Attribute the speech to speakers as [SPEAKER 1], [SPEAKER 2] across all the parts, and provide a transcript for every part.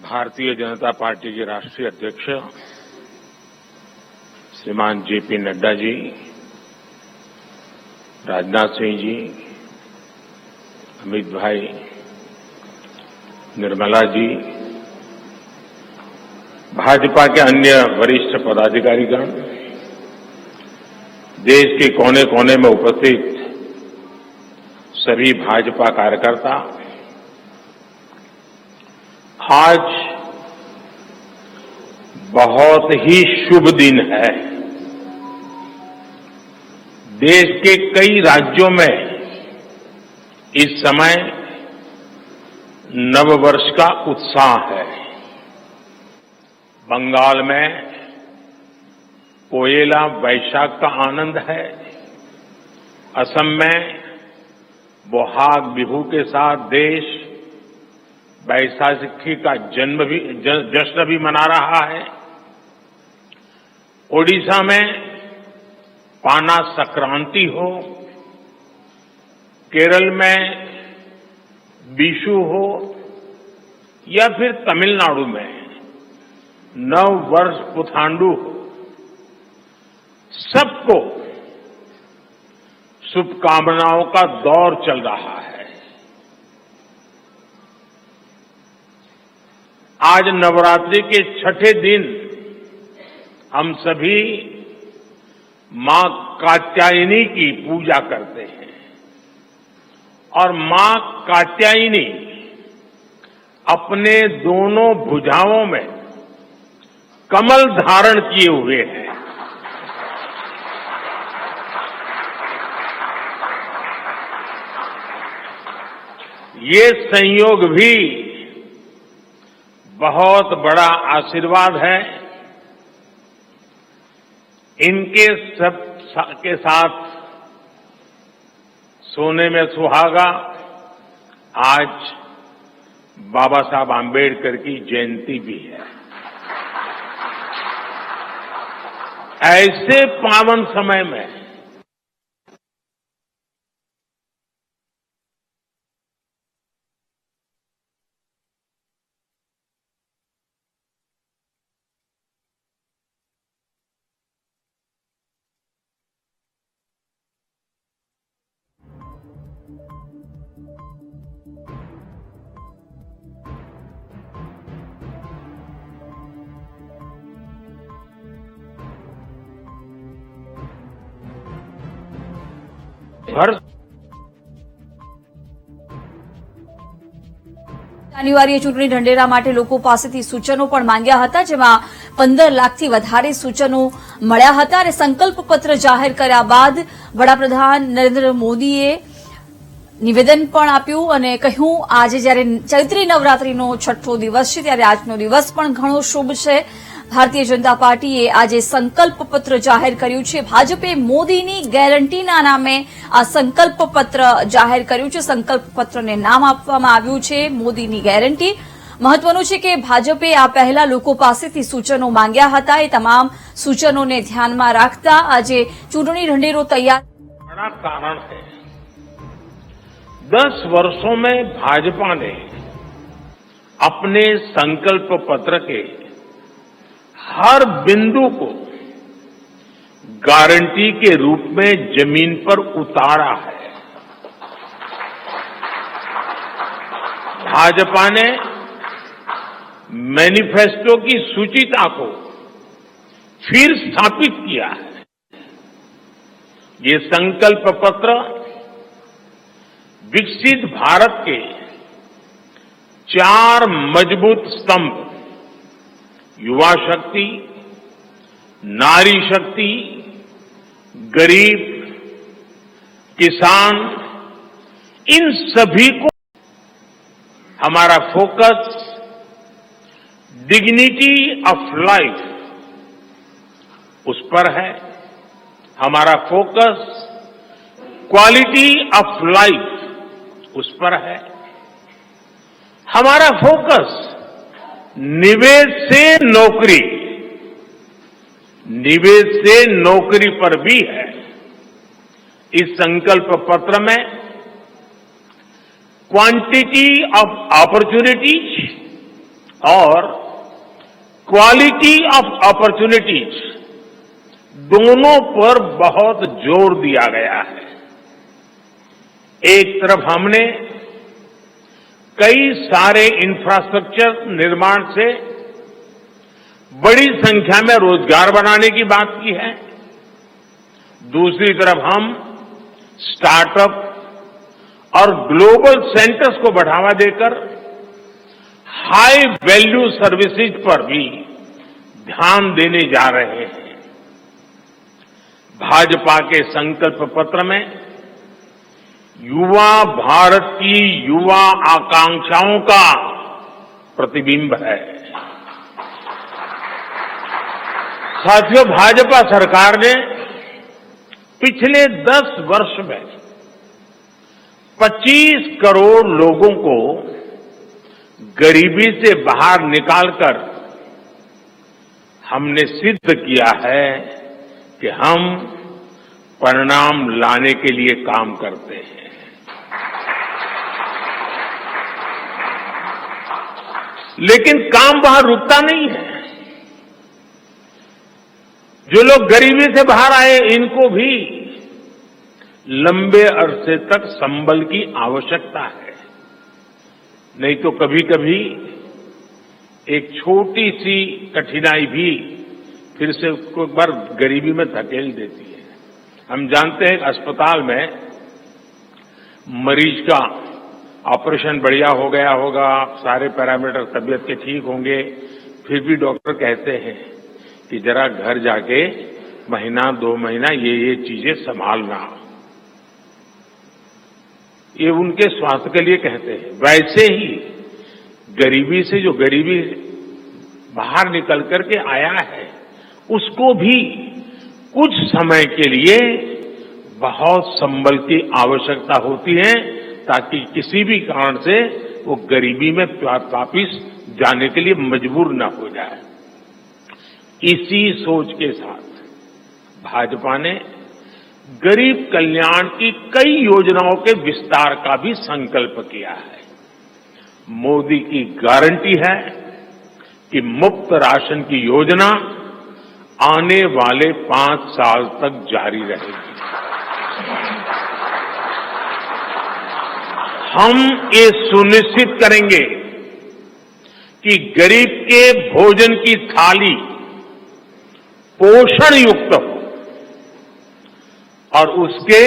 [SPEAKER 1] Bharatiya Janata party के राष्ट्रीय अध्यक्ष श्रीमान जेपी नड्डा जी, राजनाथ सिंह जी, अमित भाई, निर्मला जी, भाजपा के अन्य वरिष्ठ पदाधिकारीगण, देश के कोने कोने में उपस्थित सभी भाजपा कार्यकर्ता, आज बहुत ही शुभ दिन है। देश के कई राज्यों में इस समय नववर्ष का उत्साह है। बंगाल में पोयला वैशाख का आनंद है। असम में बोहाग बिहू के साथ देश बैसाखी का जश्न भी मना रहा है। ओडिशा में पाना संक्रांति हो, केरल में विशु हो या फिर तमिलनाडु में नव वर्ष पुथांडु हो, सबको शुभकामनाओं का दौर चल रहा है। आज नवरात्रि के छठे दिन हम सभी मां कात्यायनी की पूजा करते हैं और मां कात्यायनी अपने दोनों भुजाओं में कमल धारण किए हुए हैं। ये संयोग भी बहुत बड़ा आशीर्वाद है। इनके सब के साथ सोने में सुहागा आज बाबा साहब आंबेडकर की जयंती भी है। ऐसे पावन समय में
[SPEAKER 2] જાન્યુઆરીએ ચૂંટણી ઢંઢેરા માટે લોકો પાસેથી સૂચનો પણ માંગ્યા હતા, જેમાં 15 લાખથી વધારે સૂચનો મળ્યા હતા અને સંકલ્પપત્ર જાહેર કર્યા બાદ વડાપ્રધાન નરેન્દ્ર મોદીએ નિવેદન પણ આપ્યું અને કહ્યું આજે જ્યારે ચૈત્રી નવરાત્રીનો છઠ્ઠો દિવસ છે ત્યારે આજનો દિવસ પણ ઘણો શુભ છે। ભારતીય જનતા પાર્ટીએ આજે સંકલ્પપત્ર જાહેર કર્યું છે। ભાજપે મોદીની ગેરંટીના નામે આ સંકલ્પપત્ર જાહેર કર્યું છે। સંકલ્પપત્રને નામ આપવામાં આવ્યું છે મોદીની ગેરંટી। મહત્વનું છે કે ભાજપે આ પહેલા લોકો પાસેથી સૂચનો માંગ્યા હતા। એ તમામ સૂચનોને ધ્યાનમાં રાખતા આજે ચૂંટણી ઢંઢેરો તૈયાર।
[SPEAKER 1] बड़ा कारण है 10 वर्षों में भाजपा ने अपने संकल्प पत्र के हर बिंदु को गारंटी के रूप में जमीन पर उतारा है। भाजपा ने मैनिफेस्टो की सूचिता को फिर स्थापित किया है। ये संकल्प पत्र विकसित भारत के 4 मजबूत स्तंभ युवा शक्ति, नारी शक्ति, गरीब, किसान, इन सभी को हमारा फोकस डिग्निटी ऑफ लाइफ उस पर है। हमारा फोकस क्वालिटी ऑफ लाइफ उस पर है। हमारा फोकस निवेश से नौकरी, निवेश से नौकरी पर भी है। इस संकल्प पत्र में क्वांटिटी ऑफ अपॉर्चुनिटीज और क्वालिटी ऑफ अपॉर्चुनिटीज दोनों पर बहुत जोर दिया गया है। एक तरफ हमने कई सारे इंफ्रास्ट्रक्चर निर्माण से बड़ी संख्या में रोजगार बनाने की बात की है, दूसरी तरफ हम स्टार्टअप और ग्लोबल सेंटर्स को बढ़ावा देकर हाई वैल्यू सर्विसेज पर भी ध्यान देने जा रहे हैं। भाजपा के संकल्प पत्र में युवा भारत की युवा आकांक्षाओं का प्रतिबिंब है। साथियों, भाजपा सरकार ने पिछले 10 वर्ष में 25 करोड़ लोगों को गरीबी से बाहर निकालकर हमने सिद्ध किया है कि हम परिणाम लाने के लिए काम करते हैं। लेकिन काम वहां रुकता नहीं है। जो लोग गरीबी से बाहर आए, इनको भी लंबे अरसे तक संबल की आवश्यकता है। नहीं तो कभी कभी एक छोटी सी कठिनाई भी फिर से उसको एक बार गरीबी में धकेल देती है। हम जानते हैं अस्पताल में मरीज का ऑपरेशन बढ़िया हो गया होगा, सारे पैरामीटर तबीयत के ठीक होंगे, फिर भी डॉक्टर कहते हैं कि जरा घर जाके महीना 2 महीना ये चीजें संभालना। ये उनके स्वास्थ्य के लिए कहते हैं। वैसे ही गरीबी से जो गरीबी बाहर निकल करके आया है, उसको भी कुछ समय के लिए बहुत संबल की आवश्यकता होती है, ताकि किसी भी कारण से वो गरीबी में वापिस जाने के लिए मजबूर न हो जाए। इसी सोच के साथ भाजपा ने गरीब कल्याण की कई योजनाओं के विस्तार का भी संकल्प किया है। मोदी की गारंटी है कि मुफ्त राशन की योजना आने वाले 5 साल तक जारी रहेगी। हम ये सुनिश्चित करेंगे कि गरीब के भोजन की थाली पोषण युक्त हो और उसके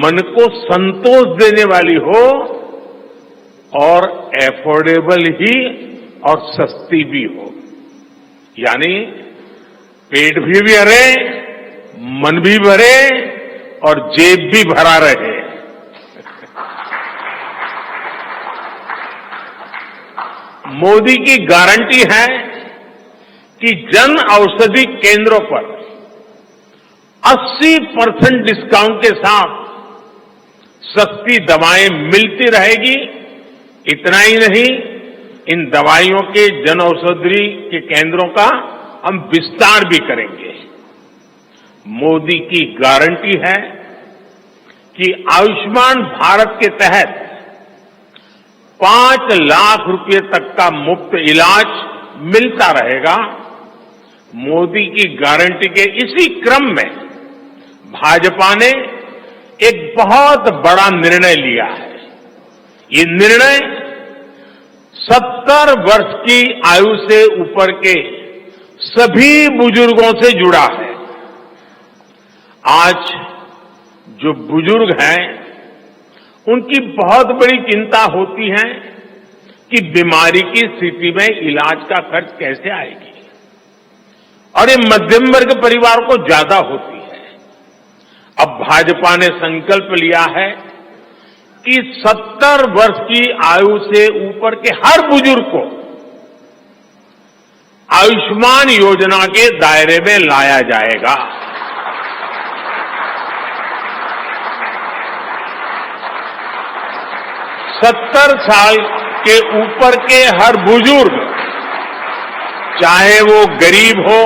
[SPEAKER 1] मन को संतोष देने वाली हो, और एफोर्डेबल ही और सस्ती भी हो। यानी पेट भी भरे, मन भी भरे और जेब भी भरा रहे। मोदी की गारंटी है कि जन औषधि केंद्रों पर 80% डिस्काउंट के साथ सस्ती दवाएं मिलती रहेगी। इतना ही नहीं, इन दवाइयों के जन औषधि के केंद्रों का हम विस्तार भी करेंगे। मोदी की गारंटी है कि आयुष्मान भारत के तहत 5 लाख रुपए तक का मुफ्त इलाज मिलता रहेगा। मोदी की गारंटी के इसी क्रम में भाजपा ने एक बहुत बड़ा निर्णय लिया है। ये निर्णय 70 वर्ष की आयु से ऊपर के सभी बुजुर्गों से जुड़ा है। आज जो बुजुर्ग हैं, उनकी बहुत बड़ी चिंता होती है कि बीमारी की स्थिति में इलाज का खर्च कैसे आएगी, और ये मध्यम वर्ग परिवार को ज्यादा होती है। अब भाजपा ने संकल्प लिया है कि 70 वर्ष की आयु से ऊपर के हर बुजुर्ग को आयुष्मान योजना के दायरे में लाया जाएगा। सत्तर साल के ऊपर के हर बुजुर्ग, चाहे वो गरीब हो,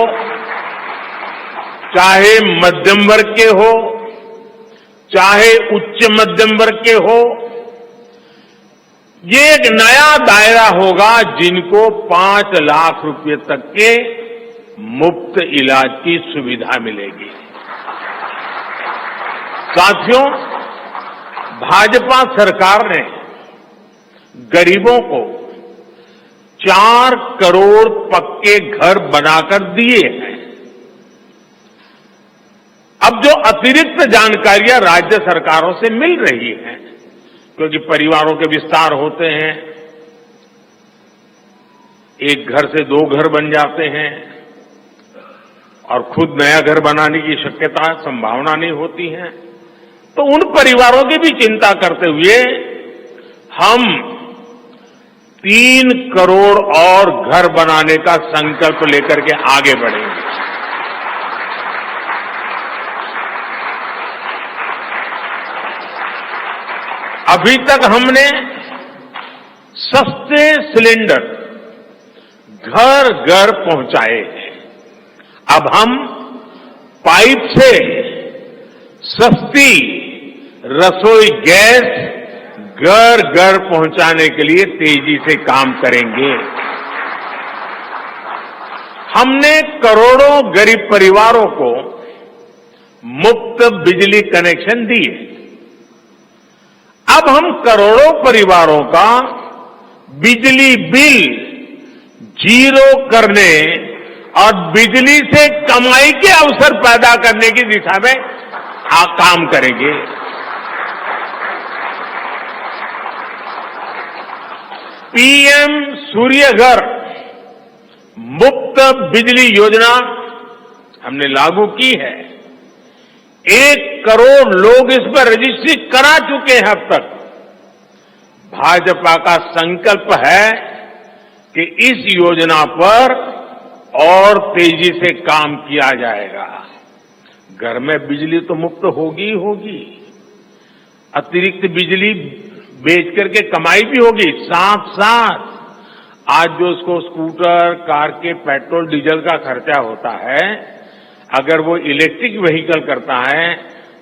[SPEAKER 1] चाहे मध्यम वर्ग के हो, चाहे उच्च मध्यम वर्ग के हो, ये एक नया दायरा होगा जिनको 5 लाख रुपए तक के मुफ्त इलाज की सुविधा मिलेगी। साथियों, भाजपा सरकार ने गरीबों को 4 करोड़ पक्के घर बनाकर दिए हैं। अब जो अतिरिक्त जानकारियां राज्य सरकारों से मिल रही हैं, क्योंकि परिवारों के विस्तार होते हैं, एक घर से 2 घर बन जाते हैं और खुद नया घर बनाने की शक्यता संभावना नहीं होती है, तो उन परिवारों की भी चिंता करते हुए हम 3 करोड़ और घर बनाने का संकल्प लेकर के आगे बढ़ेंगे। अभी तक हमने सस्ते सिलेंडर घर घर पहुंचाए हैं। अब हम पाइप से सस्ती रसोई गैस घर घर पहुंचाने के लिए तेजी से काम करेंगे। हमने करोड़ों गरीब परिवारों को मुफ्त बिजली कनेक्शन दिए। अब हम करोड़ों परिवारों का बिजली बिल 0 करने और बिजली से कमाई के अवसर पैदा करने की दिशा में काम करेंगे। पीएम सूर्य घर मुफ्त बिजली योजना हमने लागू की है। 1 करोड़ लोग इस पर रजिस्ट्री करा चुके हैं अब तक। भाजपा का संकल्प है कि इस योजना पर और तेजी से काम किया जाएगा। घर में बिजली तो मुफ्त होगी ही होगी, अतिरिक्त बिजली बेच करके कमाई भी होगी। साथ साथ आज जो उसको स्कूटर, कार के पेट्रोल डीजल का खर्चा होता है, अगर वो इलेक्ट्रिक व्हीकल करता है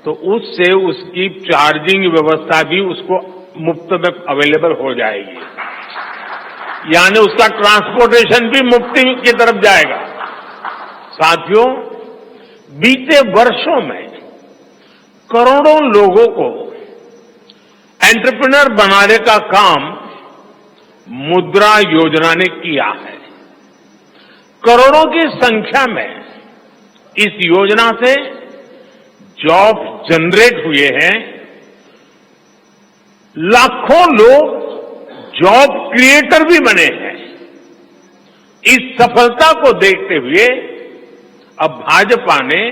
[SPEAKER 1] तो उससे उसकी चार्जिंग व्यवस्था भी उसको मुफ्त में अवेलेबल हो जाएगी, यानी उसका ट्रांसपोर्टेशन भी मुफ्त की तरफ जाएगा। साथियों, बीते वर्षों में करोड़ों लोगों को एंटरप्रेन्योर बनाने का काम मुद्रा योजना ने किया है। करोड़ों की संख्या में इस योजना से जॉब जनरेट हुए हैं। लाखों लोग जॉब क्रिएटर भी बने हैं। इस सफलता को देखते हुए अब भाजपा ने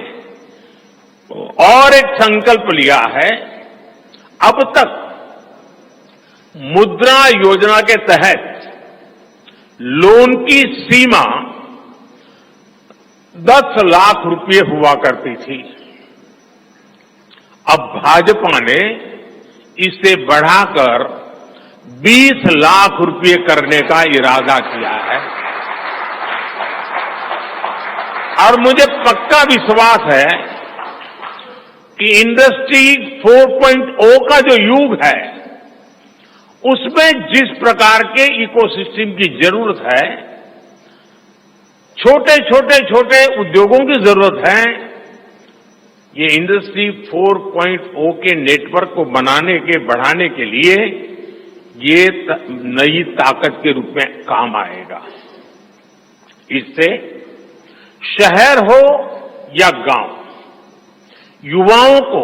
[SPEAKER 1] और एक संकल्प लिया है। अब तक मुद्रा योजना के तहत लोन की सीमा 10 लाख रुपए हुआ करती थी। अब भाजपा ने इसे बढ़ाकर 20 लाख रुपए करने का इरादा किया है और मुझे पक्का विश्वास है कि इंडस्ट्री 4.0 का जो युग है, उसमें जिस प्रकार के इकोसिस्टम की जरूरत है, छोटे उद्योगों की जरूरत है, ये इंडस्ट्री 4.0 के नेटवर्क को बढ़ाने के लिए ये नई ताकत के रूप में काम आएगा। इससे शहर हो या गांव, युवाओं को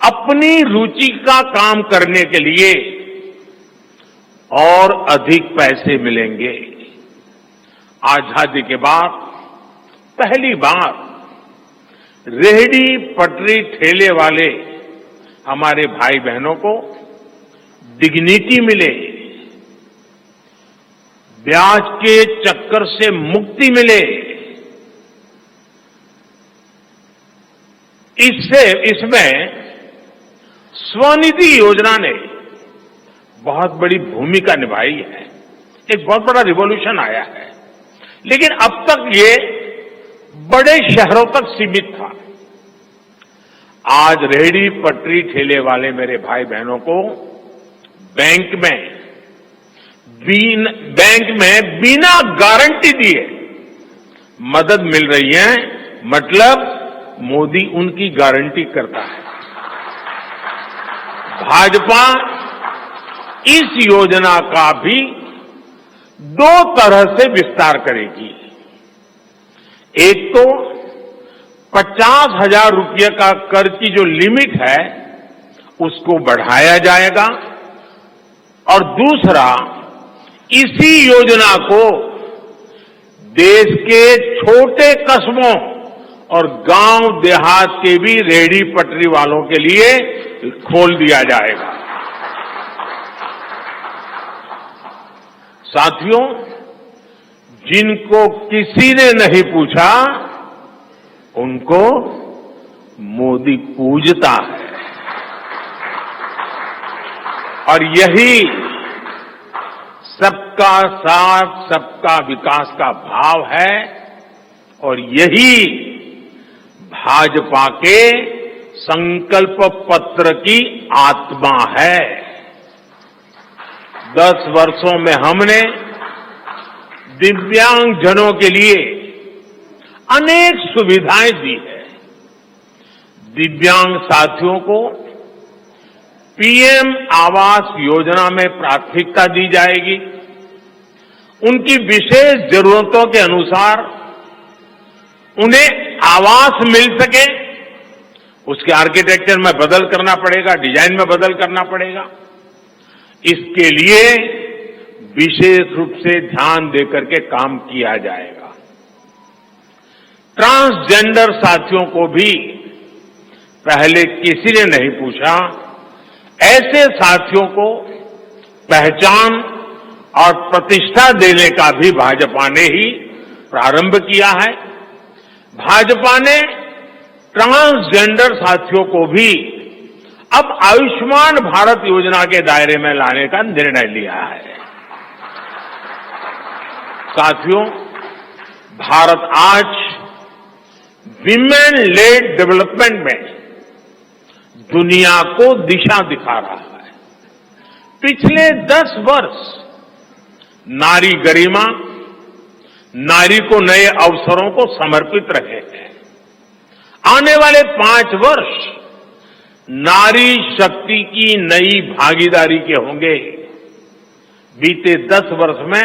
[SPEAKER 1] अपनी रुचि का काम करने के लिए और अधिक पैसे मिलेंगे। आजादी के बाद पहली बार रेहड़ी पटरी ठेले वाले हमारे भाई बहनों को डिग्निटी मिले, ब्याज के चक्कर से मुक्ति मिले। इसमें स्वनिधि योजना ने बहुत बड़ी भूमिका निभाई है। एक बहुत बड़ा रिवॉल्यूशन आया है, लेकिन अब तक ये बड़े शहरों तक सीमित था। आज रेहड़ी पटरी ठेले वाले मेरे भाई बहनों को बैंक में बैंक में बिना गारंटी दिए मदद मिल रही है, मतलब मोदी उनकी गारंटी करता है। भाजपा इस योजना का भी 2 तरह से विस्तार करेगी। एक तो 50,000 रुपये का कर्ज की जो लिमिट है उसको बढ़ाया जाएगा, और दूसरा इसी योजना को देश के छोटे कस्बों और गांव देहात के भी रेहड़ी पटरी वालों के लिए खोल दिया जाएगा। साथियों, जिनको किसी ने नहीं पूछा उनको मोदी पूजता है, और यही सबका साथ सबका विकास का भाव है, और यही भाजपा के संकल्प पत्र की आत्मा है। 10 वर्षों में हमने दिव्यांगजनों के लिए अनेक सुविधाएं दी है। दिव्यांग साथियों को पीएम आवास योजना में प्राथमिकता दी जाएगी। उनकी विशेष जरूरतों के अनुसार उन्हें आवास मिल सके, उसके आर्किटेक्चर में बदल करना पड़ेगा, डिजाइन में बदल करना पड़ेगा। इसके लिए विशेष रूप से ध्यान देकर के काम किया जाएगा। ट्रांसजेंडर साथियों को भी पहले किसी ने नहीं पूछा, ऐसे साथियों को पहचान और प्रतिष्ठा देने का भी भाजपा ने ही प्रारंभ किया है। भाजपा ने ट्रांसजेंडर साथियों को भी अब आयुष्मान भारत योजना के दायरे में लाने का निर्णय लिया है। साथियों, भारत आज विमेन लेड डेवलपमेंट में दुनिया को दिशा दिखा रहा है। पिछले 10 वर्ष नारी गरिमा, नारी को नए अवसरों को समर्पित रहे हैं। आने वाले 5 वर्ष नारी शक्ति की नई भागीदारी के होंगे। बीते 10 वर्ष में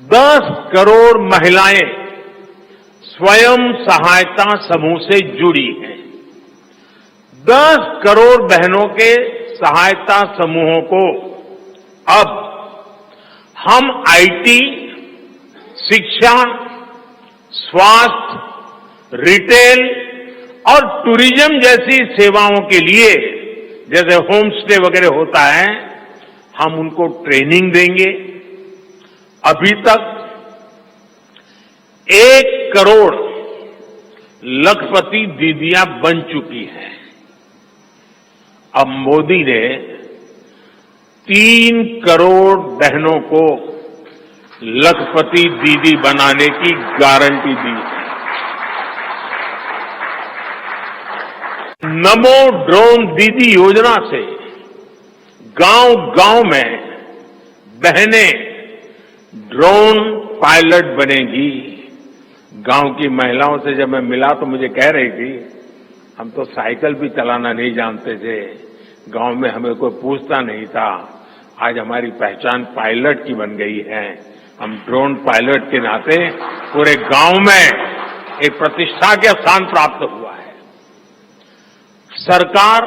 [SPEAKER 1] 10 करोड़ महिलाएं स्वयं सहायता समूह से जुड़ी हैं। 10 करोड़ बहनों के सहायता समूहों को अब हम आईटी, शिक्षा, स्वास्थ्य, रिटेल और टूरिज्म जैसी सेवाओं के लिए, जैसे होम स्टे वगैरह होता है, हम उनको ट्रेनिंग देंगे। अभी तक 1 करोड़ लखपति दीदियां बन चुकी हैं। अब मोदी ने 3 करोड़ बहनों को लखपति दीदी बनाने की गारंटी दी है। नमो ड्रोन दीदी योजना से गांव-गांव में बहनें ड्रोन पायलट बनेगी। गांव की महिलाओं से जब मैं मिला तो मुझे कह रही थी, हम तो साइकिल भी चलाना नहीं जानते थे, गांव में हमें कोई पूछता नहीं था, आज हमारी पहचान पायलट की बन गई है। हम ड्रोन पायलट के नाते पूरे गांव में एक प्रतिष्ठा का स्थान प्राप्त हुआ है। सरकार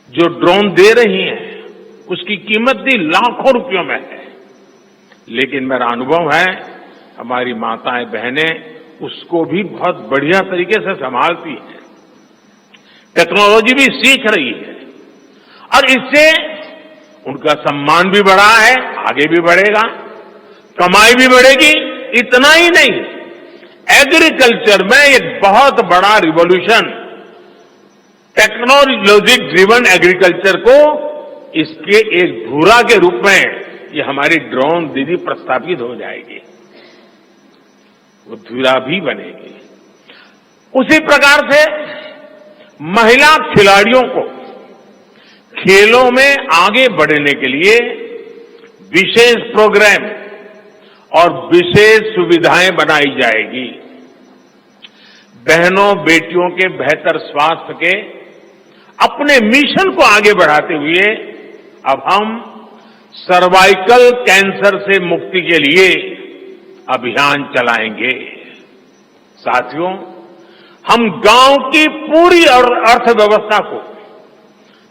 [SPEAKER 1] जो ड्रोन दे रही है उसकी कीमत भी लाखों रुपयों में है, लेकिन मेरा अनुभव है हमारी माताएं बहनें उसको भी बहुत बढ़िया तरीके से संभालती हैं। टेक्नोलॉजी भी सीख रही है और इससे उनका सम्मान भी बढ़ा है, आगे भी बढ़ेगा, कमाई भी बढ़ेगी। इतना ही नहीं, एग्रीकल्चर में एक बहुत बड़ा रिवॉल्यूशन, टेक्नोलॉजी ड्रिवन एग्रीकल्चर को इसके एक धुरा के रूप में ये हमारी ड्रोन दीदी प्रस्थापित हो जाएगी, वो धुरा भी बनेगी। उसी प्रकार से महिला खिलाड़ियों को खेलों में आगे बढ़ने के लिए विशेष प्रोग्राम और विशेष सुविधाएं बनाई जाएगी। बहनों बेटियों के बेहतर स्वास्थ्य के अपने मिशन को आगे बढ़ाते हुए अब हम सर्वाइकल कैंसर से मुक्ति के लिए अभियान चलाएंगे। साथियों, हम गांव की पूरी अर्थव्यवस्था को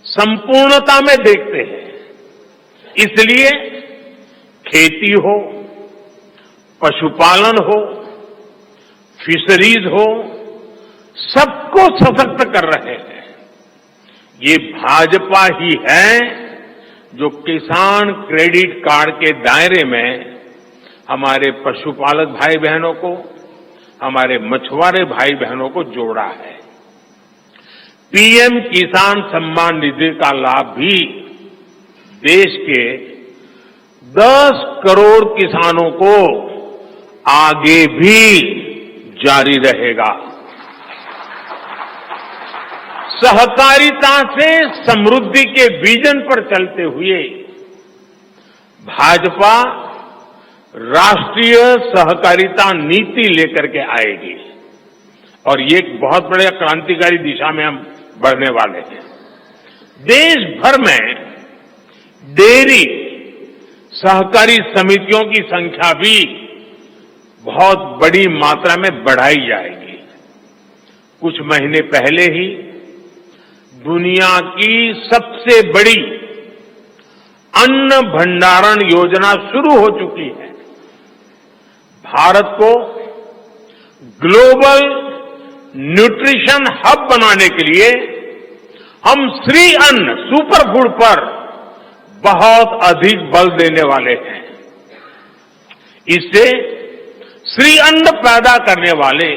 [SPEAKER 1] संपूर्णता में देखते हैं। इसलिए खेती हो, पशुपालन हो, फिशरीज हो, सबको सशक्त कर रहे हैं। ये भाजपा ही है जो किसान क्रेडिट कार्ड के दायरे में हमारे पशुपालक भाई बहनों को, हमारे मछुआरे भाई बहनों को जोड़ा है। पीएम किसान सम्मान निधि का लाभ भी देश के 10 करोड़ किसानों को आगे भी जारी रहेगा। सहकारिता से समृद्धि के विजन पर चलते हुए भाजपा राष्ट्रीय सहकारिता नीति लेकर के आएगी और ये एक बहुत बड़े क्रांतिकारी दिशा में हम बढ़ने वाले हैं। देश भर में डेयरी सहकारी समितियों की संख्या भी बहुत बड़ी मात्रा में बढ़ाई जाएगी। कुछ महीने पहले ही दुनिया की सबसे बड़ी अन्न भंडारण योजना शुरू हो चुकी है। भारत को ग्लोबल न्यूट्रिशन हब बनाने के लिए हम श्री अन्न सुपर फूड पर बहुत अधिक बल देने वाले हैं। इससे श्री अन्न पैदा करने वाले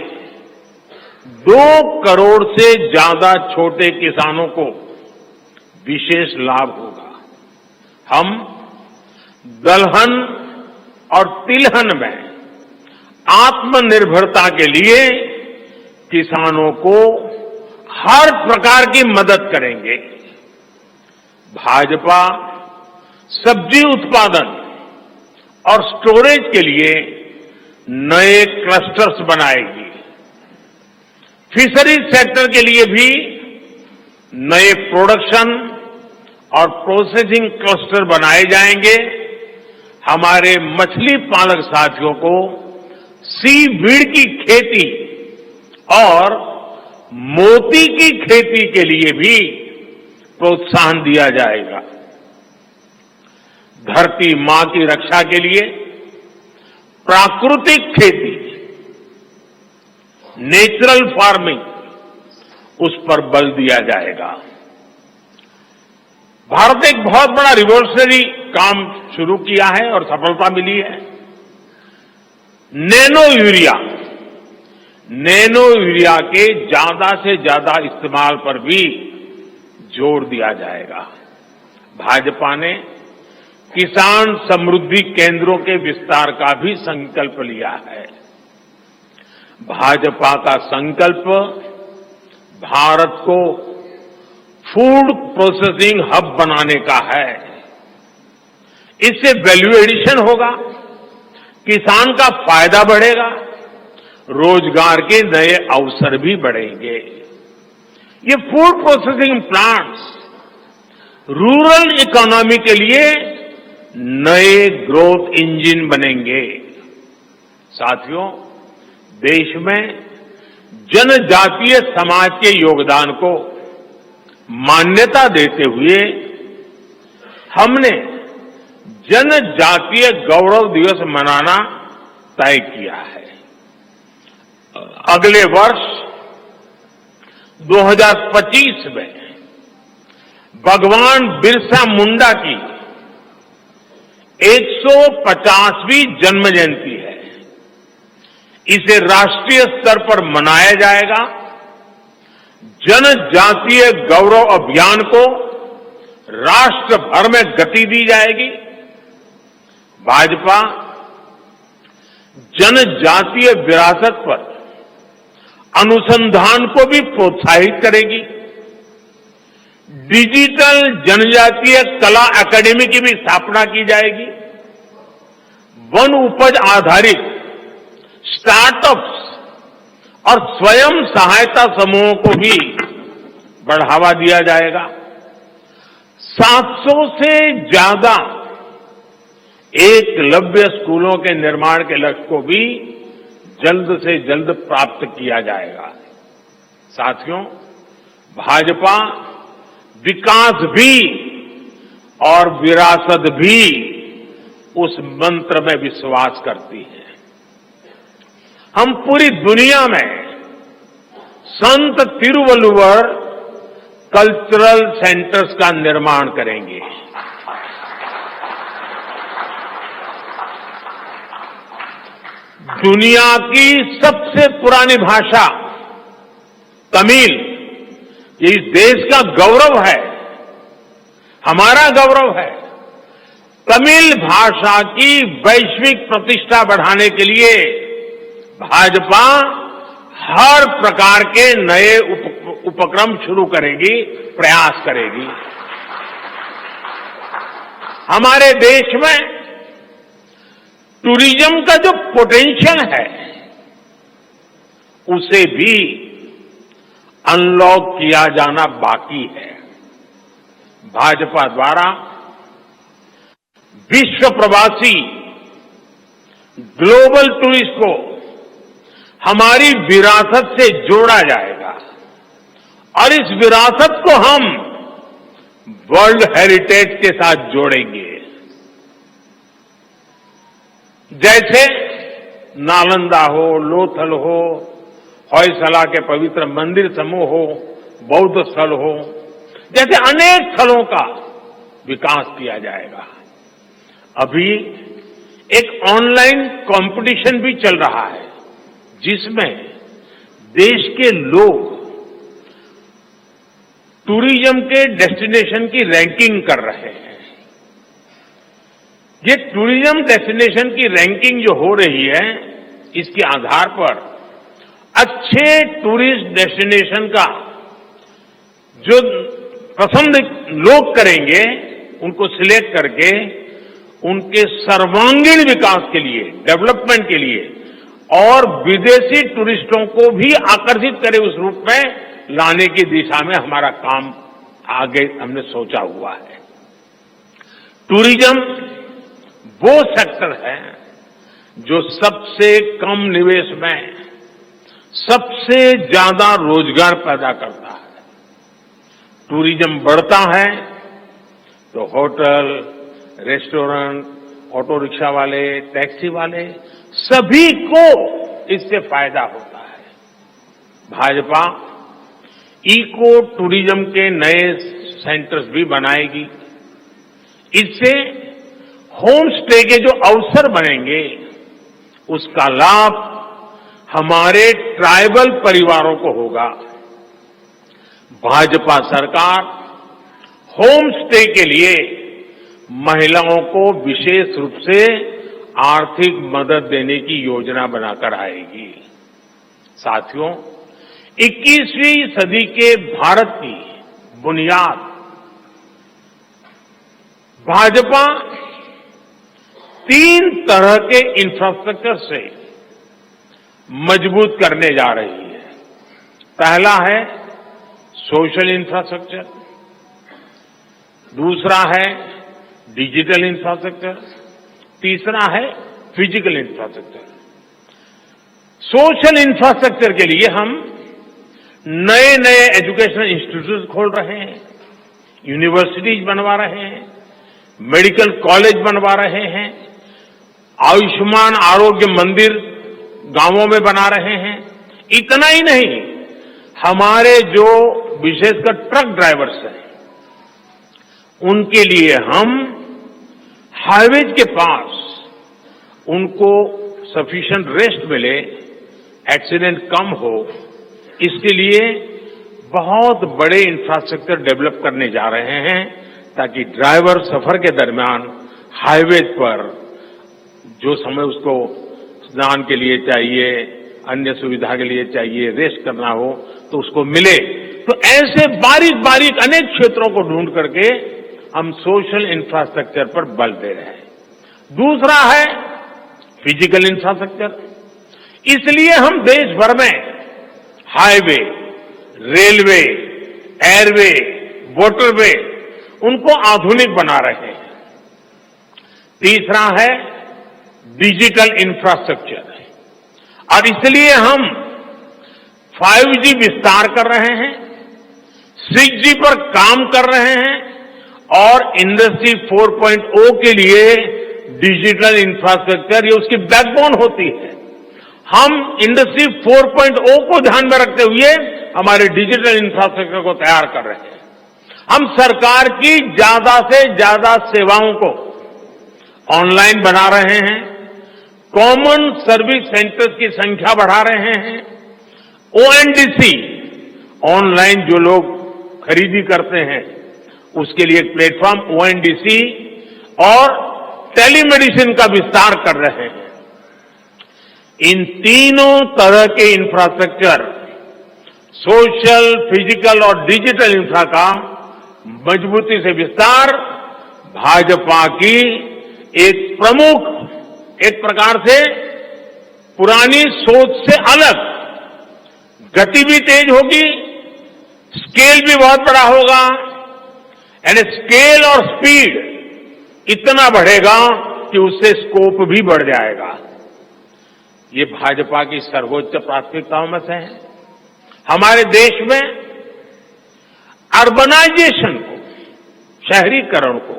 [SPEAKER 1] 2 करोड़ से ज्यादा छोटे किसानों को विशेष लाभ होगा। हम दलहन और तिलहन में आत्मनिर्भरता के लिए किसानों को हर प्रकार की मदद करेंगे। भाजपा सब्जी उत्पादन और स्टोरेज के लिए नए क्लस्टर्स बनाएगी। फिशरीज सेक्टर के लिए भी नए प्रोडक्शन और प्रोसेसिंग क्लस्टर बनाए जाएंगे। हमारे मछली पालक साथियों को सीवीड की खेती और मोती की खेती के लिए भी प्रोत्साहन दिया जाएगा। धरती मां की रक्षा के लिए प्राकृतिक खेती, नेचुरल फार्मिंग, उस पर बल दिया जाएगा। भारत एक बहुत बड़ा रिवोल्यूशनरी काम शुरू किया है और सफलता मिली है। नैनो यूरिया के ज्यादा से ज्यादा इस्तेमाल पर भी जोर दिया जाएगा। भाजपा ने किसान समृद्धि केंद्रों के विस्तार का भी संकल्प लिया है। भाजपा का संकल्प भारत को फूड प्रोसेसिंग हब बनाने का है। इससे वैल्यू एडिशन होगा, किसान का फायदा बढ़ेगा, रोजगार के नए अवसर भी बढ़ेंगे। ये food processing plants rural economy के लिए नए ग्रोथ इंजन बनेंगे। साथियों, देश में जनजातीय समाज के योगदान को मान्यता देते हुए हमने जनजातीय गौरव दिवस मनाना तय किया है। अगले वर्ष 2025 में भगवान बिरसा मुंडा की 150वीं जन्म जयंती है। इसे राष्ट्रीय स्तर पर मनाया जाएगा। जनजातीय गौरव अभियान को राष्ट्र भर में गति दी जाएगी। भाजपा जनजातीय विरासत पर अनुसंधान को भी प्रोत्साहित करेगी। डिजिटल जनजातीय कला एकेडमी की भी स्थापना की जाएगी। वन उपज आधारित स्टार्टअप्स और स्वयं सहायता समूहों को भी बढ़ावा दिया जाएगा। 700 से ज्यादा एकलव्य स्कूलों के निर्माण के लक्ष्य को भी जल्द से जल्द प्राप्त किया जाएगा। साथियों, भाजपा विकास भी और विरासत भी उस मंत्र में विश्वास करती है। हम पूरी दुनिया में संत तिरुवल्लुवर कल्चरल सेंटर्स का निर्माण करेंगे। दुनिया की सबसे पुरानी भाषा तमिल, ये इस देश का गौरव है, हमारा गौरव है। तमिल भाषा की वैश्विक प्रतिष्ठा बढ़ाने के लिए भाजपा हर प्रकार के नए उपक्रम शुरू करेगी, प्रयास करेगी। हमारे देश में टूरिज्म का जो पोटेंशियल है, उसे भी अनलॉक किया जाना बाकी है। भाजपा द्वारा विश्व प्रवासी ग्लोबल टूरिस्ट को हमारी विरासत से जोड़ा जाएगा और इस विरासत को हम वर्ल्ड हेरिटेज के साथ जोड़ेंगे। जैसे नालंदा हो, लोथल हो, होयसला के पवित्र मंदिर समूह हो, बौद्ध स्थल हो, जैसे अनेक स्थलों का विकास किया जाएगा। अभी एक ऑनलाइन कंपटीशन भी चल रहा है, जिसमें देश के लोग टूरिज्म के डेस्टिनेशन की रैंकिंग कर रहे हैं। ये टूरिज्म डेस्टिनेशन की रैंकिंग जो हो रही है, इसके आधार पर अच्छे टूरिस्ट डेस्टिनेशन का जो पसंद लोग करेंगे, उनको सिलेक्ट करके उनके सर्वांगीण विकास के लिए, डेवलपमेंट के लिए और विदेशी टूरिस्टों को भी आकर्षित करे उस रूप में लाने की दिशा में हमारा काम आगे हमने सोचा हुआ है। टूरिज्म वो सेक्टर है जो सबसे कम निवेश में सबसे ज्यादा रोजगार पैदा करता है। टूरिज्म बढ़ता है तो होटल, रेस्टोरेंट, ऑटो रिक्शा वाले, टैक्सी वाले सभी को इससे फायदा होता है। भाजपा इको टूरिज्म के नए सेंटर्स भी बनाएगी। इससे होम स्टे के जो अवसर बनेंगे, उसका लाभ हमारे ट्राइबल परिवारों को होगा। भाजपा सरकार होम स्टे के लिए महिलाओं को विशेष रूप से आर्थिक मदद देने की योजना बनाकर आएगी। साथियों, 21वीं सदी के भारत की बुनियाद भाजपा 3 तरह के इंफ्रास्ट्रक्चर से मजबूत करने जा रही है। पहला है सोशल इंफ्रास्ट्रक्चर, दूसरा है डिजिटल इंफ्रास्ट्रक्चर, तीसरा है फिजिकल इंफ्रास्ट्रक्चर। सोशल इंफ्रास्ट्रक्चर के लिए हम नए नए एजुकेशनल इंस्टीट्यूट खोल रहे हैं, यूनिवर्सिटीज बनवा रहे हैं, मेडिकल कॉलेज बनवा रहे हैं, आयुष्मान आरोग्य मंदिर गांवों में बना रहे हैं। इतना ही नहीं, हमारे जो विशेषकर ट्रक ड्राइवर्स हैं, उनके लिए हम हाईवेज के पास उनको सफिशिएंट रेस्ट मिले, एक्सीडेंट कम हो, इसके लिए बहुत बड़े इंफ्रास्ट्रक्चर डेवलप करने जा रहे हैं, ताकि ड्राइवर सफर के दरमियान हाईवेज पर जो समय उसको स्नान के लिए चाहिए, अन्य सुविधा के लिए चाहिए, रेस्ट करना हो, तो उसको मिले। तो ऐसे बारीक बारीक अनेक क्षेत्रों को ढूंढ करके हम सोशल इंफ्रास्ट्रक्चर पर बल दे रहे हैं। दूसरा है फिजिकल इंफ्रास्ट्रक्चर। इसलिए हम देश भर में हाईवे, रेलवे, एयरवे, वाटरवे उनको आधुनिक बना रहे हैं। तीसरा है डिजिटल इंफ्रास्ट्रक्चर, और इसलिए हम 5G विस्तार कर रहे हैं, 6G पर काम कर रहे हैं और इंडस्ट्री 4.0 के लिए डिजिटल इंफ्रास्ट्रक्चर ये उसकी बैकबोन होती है। हम इंडस्ट्री 4.0 को ध्यान में रखते हुए हमारे डिजिटल इंफ्रास्ट्रक्चर को तैयार कर रहे हैं। हम सरकार की ज्यादा से ज्यादा सेवाओं को ऑनलाइन बना रहे हैं, कॉमन सर्विस सेंटर्स की संख्या बढ़ा रहे हैं, ONDC ऑनलाइन जो लोग खरीदी करते हैं उसके लिए एक प्लेटफॉर्म ONDC और टेलीमेडिसिन का विस्तार कर रहे हैं। इन तीनों तरह के इंफ्रास्ट्रक्चर, सोशल, फिजिकल और डिजिटल इंफ्रा का मजबूती से विस्तार भाजपा की एक प्रमुख, एक प्रकार से पुरानी सोच से अलग, गति भी तेज होगी, स्केल भी बहुत बड़ा होगा, यानी स्केल और स्पीड इतना बढ़ेगा कि उससे स्कोप भी बढ़ जाएगा। ये भाजपा की सर्वोच्च प्राथमिकताओं में से है। हमारे देश में अर्बनाइजेशन को, शहरीकरण को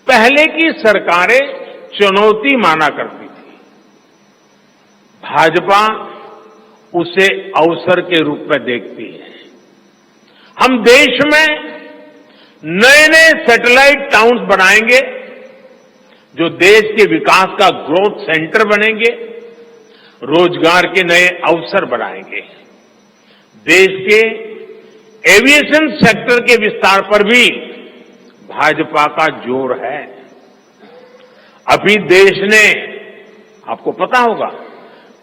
[SPEAKER 1] पहले की सरकारें चुनौती माना करती थी। भाजपा उसे अवसर के रूप में देखती है। हम देश में नए नए सैटेलाइट टाउन्स बनाएंगे जो देश के विकास का ग्रोथ सेंटर बनेंगे, रोजगार के नए अवसर बनाएंगे। देश के एविएशन सेक्टर के विस्तार पर भी भाजपा का जोर है। अभी देश ने, आपको पता होगा,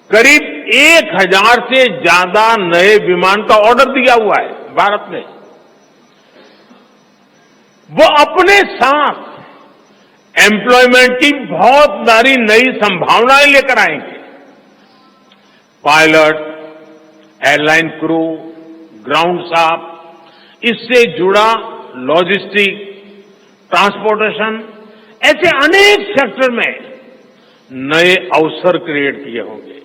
[SPEAKER 1] करीब 1000 से ज्यादा नए विमान का ऑर्डर दिया हुआ है भारत ने। वो अपने साथ एम्प्लॉयमेंट की बहुत सारी नई संभावनाएं लेकर आएंगे। Pilot, airline crew, ground staff, इससे जुड़ा लॉजिस्टिक, ट्रांसपोर्टेशन, ऐसे अनेक सेक्टर में नए अवसर क्रिएट किए होंगे।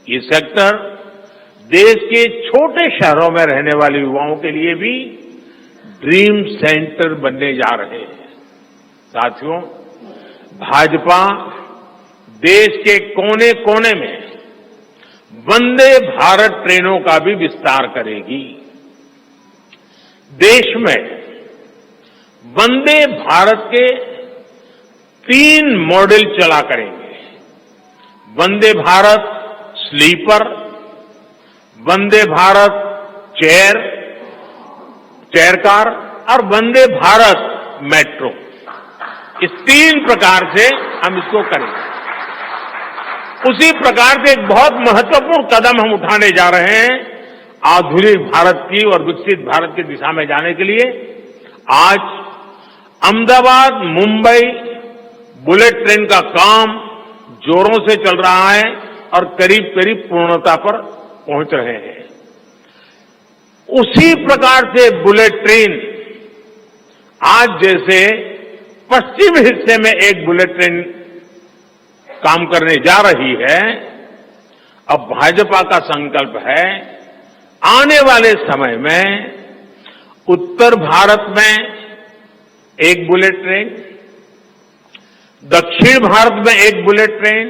[SPEAKER 1] ये सेक्टर देश के छोटे शहरों में रहने वाले युवाओं के लिए भी ड्रीम सेंटर बनने जा रहे हैं। साथियों, भाजपा देश के कोने कोने में वंदे भारत ट्रेनों का भी विस्तार करेगी। देश में वंदे भारत के 3 मॉडल चला करेंगे। Vande Bharat sleeper, Vande Bharat chair car और वंदे भारत मेट्रो। इस 3 प्रकार से हम इसको करेंगे। उसी प्रकार से एक बहुत महत्वपूर्ण कदम हम उठाने जा रहे हैं आधुनिक भारत की और विकसित भारत की दिशा में जाने के लिए। आज अहमदाबाद मुंबई बुलेट ट्रेन का काम जोरों से चल रहा है और करीब करीब पूर्णता पर पहुंच रहे हैं। उसी प्रकार से बुलेट ट्रेन आज जैसे पश्चिम हिस्से में एक बुलेट ट्रेन काम करने जा रही है, अब भाजपा का संकल्प है आने वाले समय में उत्तर भारत में एक बुलेट ट्रेन, दक्षिण भारत में एक बुलेट ट्रेन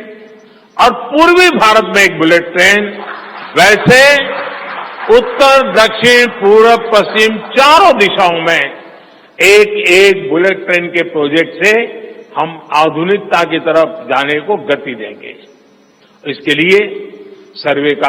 [SPEAKER 1] और पूर्वी भारत में एक बुलेट ट्रेन, वैसे उत्तर, दक्षिण, पूर्व, पश्चिम चारों दिशाओं में एक एक बुलेट ट्रेन के प्रोजेक्ट से हम आधुनिकता की तरफ जाने को गति देंगे। इसके लिए सर्वे का